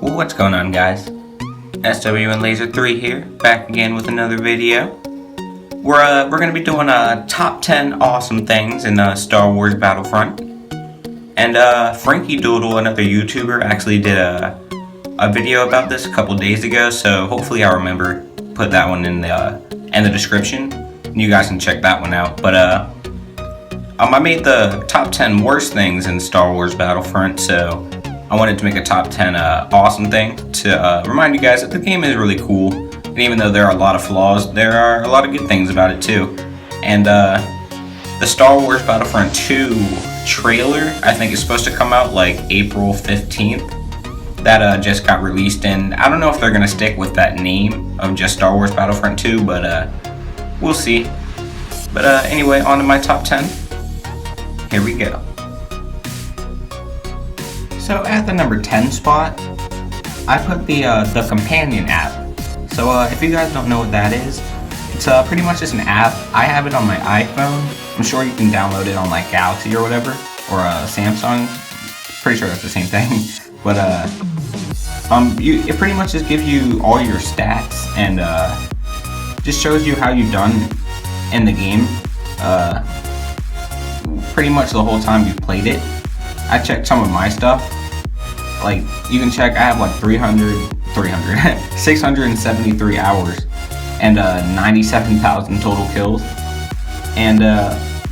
What's going on, guys? SW and Laser 3 here, back again with another video. We're gonna be doing top 10 awesome things in Star Wars Battlefront. And Frankie Doodle, another YouTuber, actually did a video about this a couple days ago, so hopefully I'll remember put that one in the description. You guys can check that one out. But I made the top 10 worst things in Star Wars Battlefront, so I wanted to make a top 10 awesome thing to remind you guys that the game is really cool. And even though there are a lot of flaws, there are a lot of good things about it too. And the Star Wars Battlefront 2 trailer, I think, is supposed to come out like April 15th. That just got released, and I don't know if they're going to stick with that name of just Star Wars Battlefront 2, but we'll see. But anyway, on to my top 10. Here we go. So at the number 10 spot, I put the companion app. So if you guys don't know what that is, it's pretty much just an app. I have it on my iPhone. I'm sure you can download it on like Galaxy or whatever, or Samsung. Pretty sure it's the same thing. But it pretty much just gives you all your stats and just shows you how you've done in the game. Pretty much the whole time you've played it. I checked some of my stuff. Like, you can check, I have like 673 hours and 97,000 total kills. And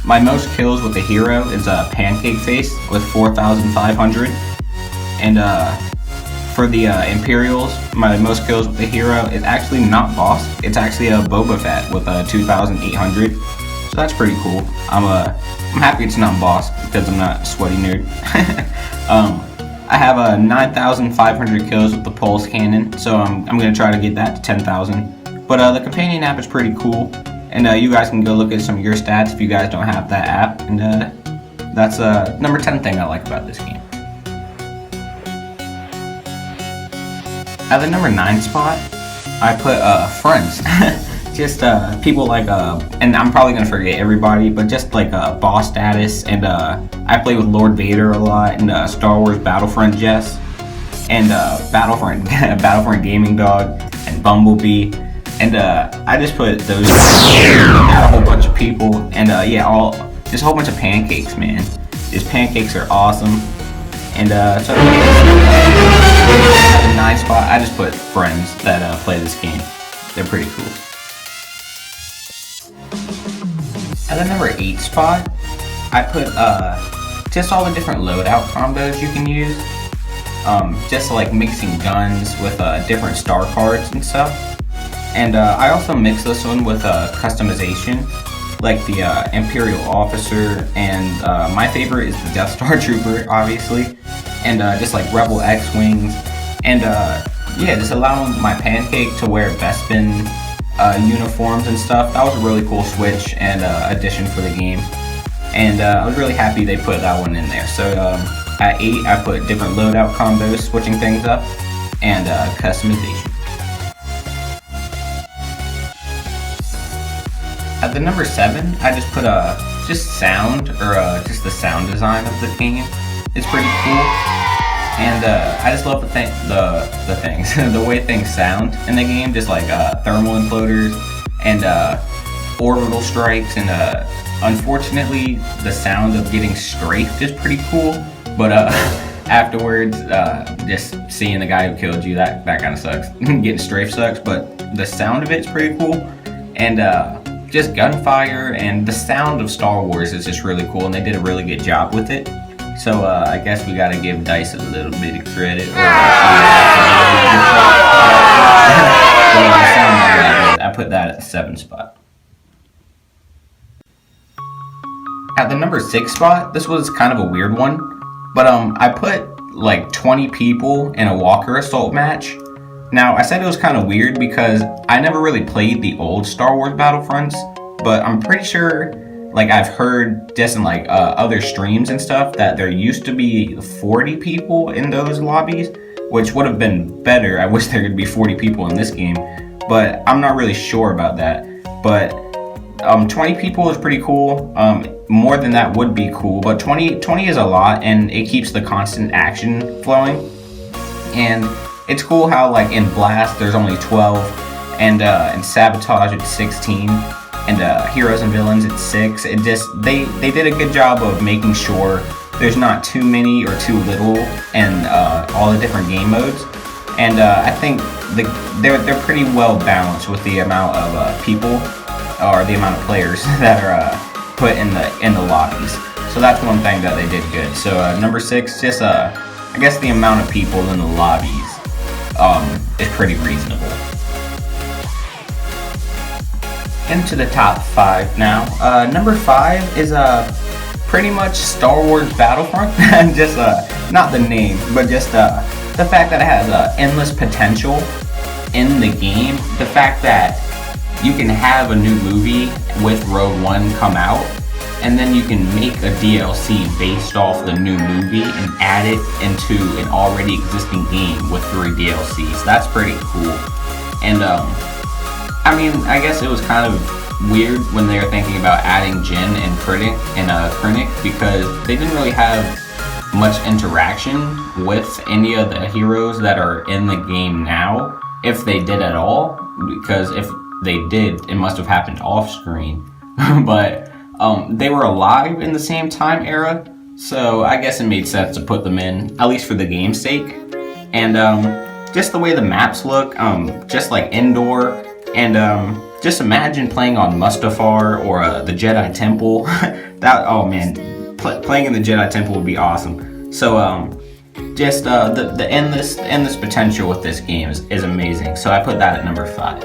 my most kills with the hero is Pancake Face with 4,500. And for the Imperials, my most kills with the hero is actually not Boss. It's actually a Boba Fett with 2,800. So that's pretty cool. I'm happy it's not Boss because I'm not a sweaty nerd. I have 9,500 kills with the Pulse Cannon, so I'm going to try to get that to 10,000. But the companion app is pretty cool, and you guys can go look at some of your stats if you guys don't have that app. And that's number 10 thing I like about this game. At the number 9 spot, I put friends. Just people like, and I'm probably gonna forget everybody, but just like Boss Status, and I play with Lord Vader a lot, and Star Wars Battlefront Jess, and Battlefront Gaming Dog, and Bumblebee, and I just put those a whole bunch of people, and just a whole bunch of pancakes, man. These pancakes are awesome, and so at the 9 spot, I just put friends that play this game. They're pretty cool. At the number 8 spot, I put just all the different loadout combos you can use. Just like mixing guns with different star cards and stuff. And I also mix this one with customization, like the Imperial Officer, and my favorite is the Death Star Trooper, obviously. And just like Rebel X-Wings. And just allowing my Pancake to wear Bespin uniforms and stuff. That was a really cool switch and addition for the game, and I was really happy they put that one in there. So at 8, I put different loadout combos, switching things up, and customization. At the number 7, I just put just sound, or just the sound design of the game. It's pretty cool. And I just love the things, the way things sound in the game, just like thermal imploders and orbital strikes, and unfortunately the sound of getting strafed is pretty cool, but afterwards, just seeing the guy who killed you, that kind of sucks. Getting strafed sucks, but the sound of it's pretty cool, and just gunfire and the sound of Star Wars is just really cool, and they did a really good job with it. So I guess we gotta give DICE a little bit of credit. I put that at the 7 spot. At the number 6 spot, this was kind of a weird one, but I put like 20 people in a Walker Assault match. Now, I said it was kind of weird because I never really played the old Star Wars Battlefronts, but I'm pretty sure, like, I've heard just in like other streams and stuff that there used to be 40 people in those lobbies, which would have been better. I wish there could be 40 people in this game, but I'm not really sure about that. But 20 people is pretty cool. More than that would be cool, but 20 is a lot, and it keeps the constant action flowing. And it's cool how like in Blast there's only 12, and in Sabotage it's 16, and Heroes and Villains it's 6. It just they did a good job of making sure there's not too many or too little in all the different game modes, and I think they're pretty well balanced with the amount of people or the amount of players that are put in the lobbies. So that's one thing that they did good. So number 6, just I guess the amount of people in the lobbies is pretty reasonable. Into the top 5 now. Number 5 is pretty much Star Wars Battlefront. Just not the name, but just the fact that it has endless potential in the game. The fact that you can have a new movie with Rogue One come out, and then you can make a DLC based off the new movie and add it into an already existing game with 3 DLCs. That's pretty cool. And I mean, I guess it was kind of weird when they were thinking about adding Jin and Krennic because they didn't really have much interaction with any of the heroes that are in the game now, if they did at all, because if they did, it must have happened off screen. But they were alive in the same time era, so I guess it made sense to put them in, at least for the game's sake. And just the way the maps look, just like indoor, and just imagine playing on Mustafar or the Jedi Temple. Oh man, playing in the Jedi Temple would be awesome. So just the endless potential with this game is amazing. So I put that at number 5.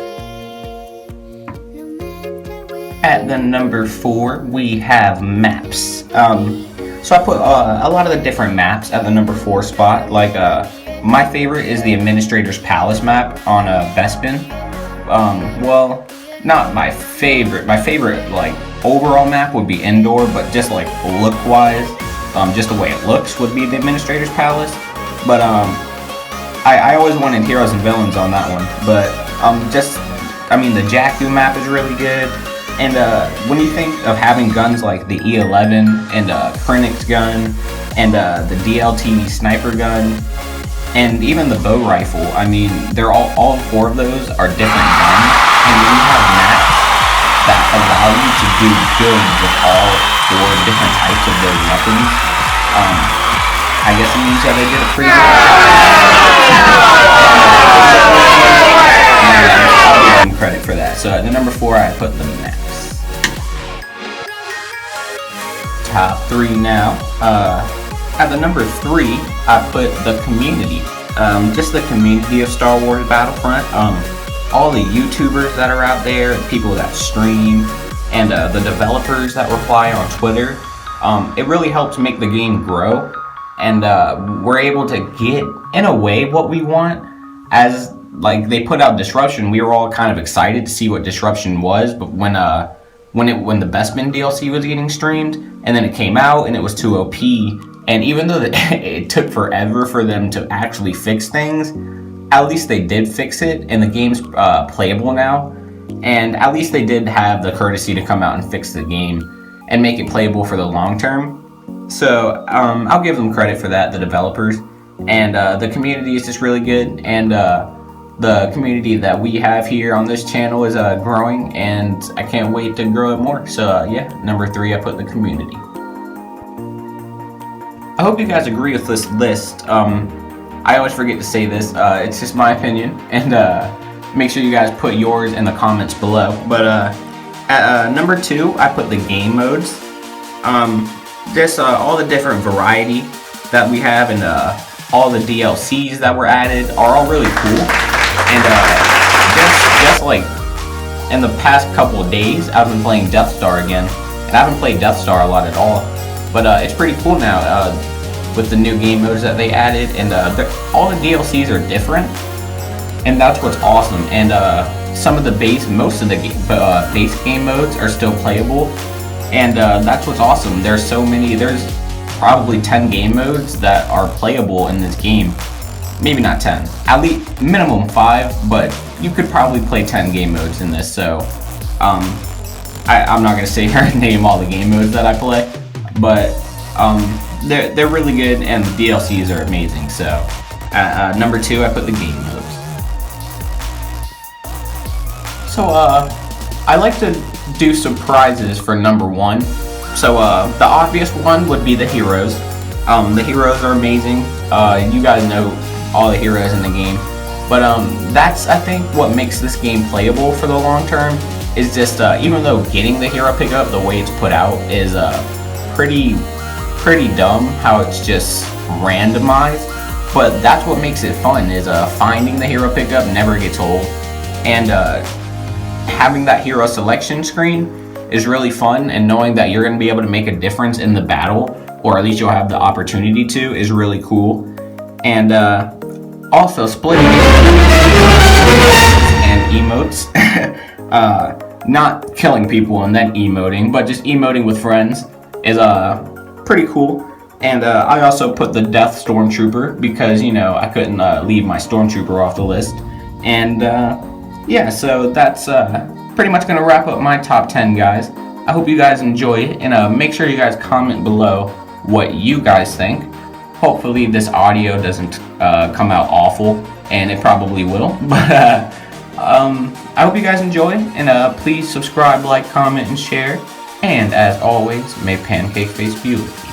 At the number 4, we have maps. So I put a lot of the different maps at the number 4 spot. Like my favorite is the Administrator's Palace map on Bespin. Well, not my favorite. My favorite like overall map would be Indoor, but just like look-wise, just the way it looks would be the Administrator's Palace. But I always wanted Heroes and Villains on that one. But I mean the Jakku map is really good. And when you think of having guns like the E11 and Krennic's gun and the DLT sniper gun and even the bow rifle, I mean, they're all 4 of those are different guns. And when you have maps that allow you to do good with all 4 different types of those weapons, I guess it means that they did a pretty good job. I'll give them credit for that. So at the number 4, I put the maps. Top 3 now. At the number 3, I put the community. Just the community of Star Wars Battlefront. All the YouTubers that are out there, the people that stream, and the developers that reply on Twitter. It really helps make the game grow, and we're able to get, in a way, what we want. As like they put out Disruption, we were all kind of excited to see what Disruption was, but when the Bespin DLC was getting streamed, and then it came out and it was too OP, and even though it took forever for them to actually fix things, at least they did fix it, and the game's playable now, and at least they did have the courtesy to come out and fix the game and make it playable for the long term. So I'll give them credit for that, the developers, and the community is just really good, and the community that we have here on this channel is growing, and I can't wait to grow it more. So yeah, number 3, I put the community. I hope you guys agree with this list. I always forget to say this. It's just my opinion, and make sure you guys put yours in the comments below. But at number 2, I put the game modes. Just all the different variety that we have, and all the DLCs that were added are all really cool. And just like in the past couple of days, I've been playing Death Star again, and I haven't played Death Star a lot at all. But it's pretty cool now with the new game modes that they added, and all the DLCs are different, and that's what's awesome. And some of the most of the base game modes are still playable, and that's what's awesome. There's so many. There's probably 10 game modes that are playable in this game. Maybe not 10, at least minimum 5, but you could probably play 10 game modes in this. So I'm not gonna sit here and name all the game modes that I play, but they're really good, and the DLCs are amazing. So Number 2, I put the game modes. So, I like to do surprises for number 1. So, the obvious one would be the heroes. The heroes are amazing. You guys know all the heroes in the game. But, that's, I think, what makes this game playable for the long term. Is just, even though getting the hero pickup, the way it's put out, is, pretty dumb, how it's just randomized. But that's what makes it fun, is finding the hero pickup never gets old. And having that hero selection screen is really fun, and knowing that you're going to be able to make a difference in the battle, or at least you'll have the opportunity to, is really cool. And also splitting and emotes. Not killing people and then emoting, but just emoting with friends is pretty cool. And I also put the Death Stormtrooper because, you know, I couldn't leave my Stormtrooper off the list. And yeah, so that's pretty much going to wrap up my top 10, guys. I hope you guys enjoy it, and make sure you guys comment below what you guys think. Hopefully this audio doesn't come out awful, and it probably will. But I hope you guys enjoy, and please subscribe, like, comment, and share. And as always, may Pancake Face be with you.